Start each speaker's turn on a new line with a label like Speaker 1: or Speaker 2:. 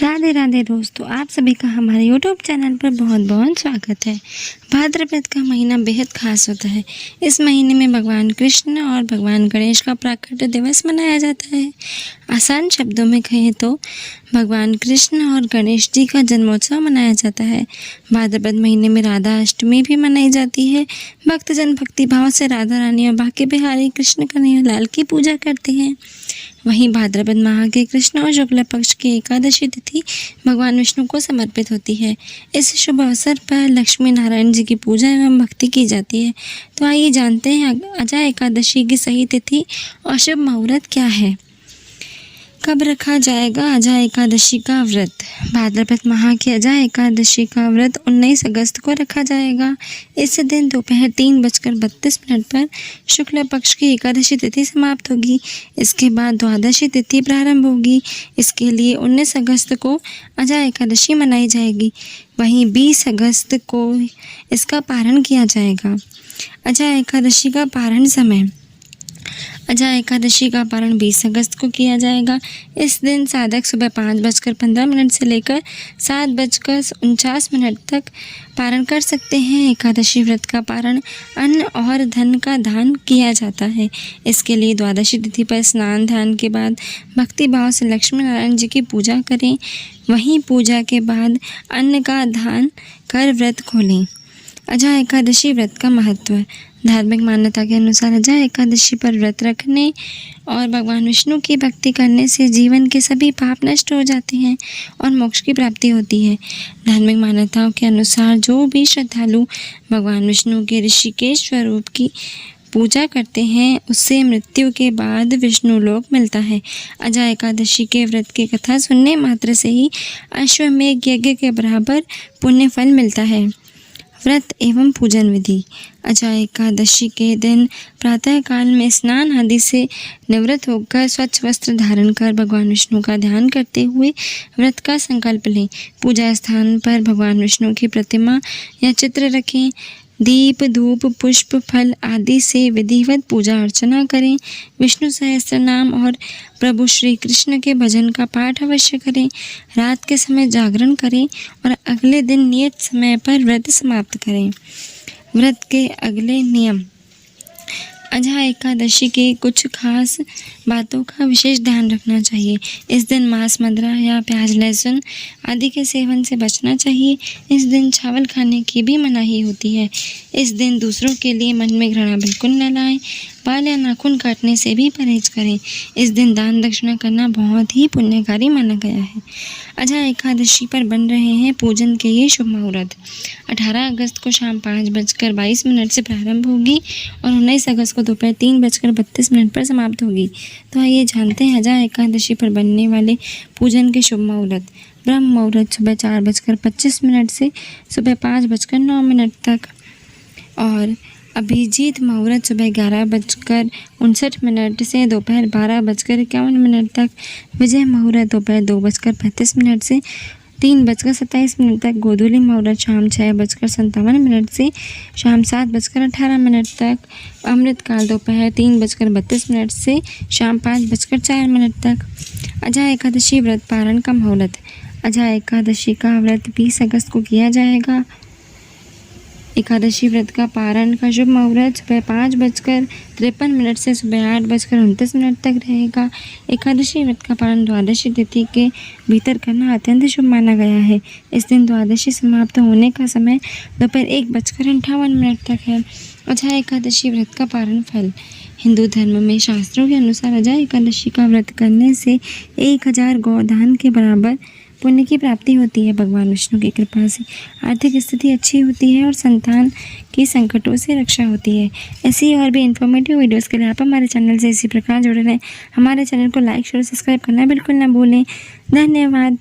Speaker 1: राधे राधे दोस्तों, आप सभी का हमारे YouTube चैनल पर बहुत बहुत स्वागत है। भाद्रपद का महीना बेहद खास होता है। इस महीने में भगवान कृष्ण और भगवान गणेश का प्राकट्य दिवस मनाया जाता है। आसान शब्दों में कहें तो भगवान कृष्ण और गणेश जी का जन्मोत्सव मनाया जाता है। भाद्रपद महीने में राधा अष्टमी भी मनाई जाती है। भक्तजन भक्ति भाव से राधा रानी और बांके बिहारी कृष्ण कन्हैया लाल की पूजा करते हैं। वहीं भाद्रपद माह के कृष्ण और शुक्ल पक्ष की एकादशी तिथि भगवान विष्णु को समर्पित होती है। इस शुभ अवसर पर लक्ष्मी नारायण जी की पूजा एवं भक्ति की जाती है। तो आइए जानते हैं अजा एकादशी की सही तिथि और शुभ मुहूर्त क्या है। कब रखा जाएगा अजा एकादशी का व्रत। भाद्रपद माह की अजा एकादशी का व्रत 19 अगस्त को रखा जाएगा। इस दिन दोपहर 3:32 पर शुक्ल पक्ष की एकादशी तिथि समाप्त होगी। इसके बाद द्वादशी तिथि प्रारंभ होगी। इसके लिए 19 अगस्त को अजा एकादशी मनाई जाएगी। वहीं 20 अगस्त को इसका पारण किया जाएगा। अजा एकादशी का पारण समय। अजा एकादशी का पारण 20 अगस्त को किया जाएगा। इस दिन साधक सुबह 5:15 से लेकर 7:49 तक पारण कर सकते हैं। एकादशी व्रत का पारण अन्न और धन का दान किया जाता है। इसके लिए द्वादशी तिथि पर स्नान ध्यान के बाद भक्ति भाव से लक्ष्मी नारायण जी की पूजा करें। वहीं पूजा के बाद अन्न का दान कर व्रत खोलें। अजा एकादशी व्रत का महत्व। धार्मिक मान्यता के अनुसार अजा एकादशी पर व्रत रखने और भगवान विष्णु की भक्ति करने से जीवन के सभी पाप नष्ट हो जाते हैं और मोक्ष की प्राप्ति होती है। धार्मिक मान्यताओं के अनुसार जो भी श्रद्धालु भगवान विष्णु के ऋषिकेश स्वरूप की पूजा करते हैं उससे मृत्यु के बाद विष्णु लोक मिलता है। अजा एकादशी के व्रत की कथा सुनने मात्र से ही अश्वमेध यज्ञ के बराबर पुण्य फल मिलता है। व्रत एवं पूजन विधि। अजा एकादशी के दिन प्रातः काल में स्नान आदि से निवृत्त होकर स्वच्छ वस्त्र धारण कर भगवान विष्णु का ध्यान करते हुए व्रत का संकल्प लें। पूजा स्थान पर भगवान विष्णु की प्रतिमा या चित्र रखें। दीप धूप पुष्प फल आदि से विधिवत पूजा अर्चना करें। विष्णु सहस्त्र नाम और प्रभु श्री कृष्ण के भजन का पाठ अवश्य करें। रात के समय जागरण करें और अगले दिन नियत समय पर व्रत समाप्त करें। व्रत के अगले नियम। अजा एकादशी की कुछ खास बातों का विशेष ध्यान रखना चाहिए। इस दिन मांस मदिरा या प्याज लहसुन आदि के सेवन से बचना चाहिए। इस दिन चावल खाने की भी मनाही होती है। इस दिन दूसरों के लिए मन में घृणा बिल्कुल न लाएं। बाल या नाखून काटने से भी परहेज करें। इस दिन दान दक्षिणा करना बहुत ही पुण्यकारी माना गया है। अजा एकादशी पर बन रहे हैं पूजन के ये शुभ मुहूर्त। 18 अगस्त को शाम 5:22 से प्रारंभ होगी और 19 अगस्त को दोपहर 3:32 पर समाप्त होगी। तो आइए जानते हैं अजा एकादशी पर बनने वाले पूजन के शुभ मुहूर्त। ब्रह्म मुहूर्त सुबह 4:25 से सुबह 5:09 तक और अभिजीत मुहूर्त सुबह 11:59 से दोपहर 12:51 तक। विजय मुहूर्त दोपहर 2:35 से 3:27 तक। गोधूली मुहूर्त शाम 6:57 से शाम 7:18 तक। अमृत काल दोपहर 3:32 से शाम 5:04 तक। अजा एकादशी व्रत पारण का मुहूर्त। अजा एकादशी का व्रत 20 अगस्त को किया जाएगा। एकादशी व्रत का पारण का शुभ मुहूर्त सुबह 5:53 से सुबह 8:29 तक रहेगा। एकादशी व्रत का पारण द्वादशी तिथि के भीतर करना अत्यंत शुभ माना गया है। इस दिन द्वादशी समाप्त होने का समय दोपहर 1:58 तक है। अजा एकादशी व्रत का पारण फल। हिंदू धर्म में शास्त्रों के अनुसार अजा एकादशी का व्रत करने से 1000 गोदान के बराबर पुण्य की प्राप्ति होती है। भगवान विष्णु की कृपा से आर्थिक स्थिति अच्छी होती है और संतान की संकटों से रक्षा होती है। ऐसी और भी इन्फॉर्मेटिव वीडियोस के लिए आप हमारे चैनल से इसी प्रकार जुड़े रहें। हमारे चैनल को लाइक शेयर सब्सक्राइब करना बिल्कुल ना भूलें। धन्यवाद।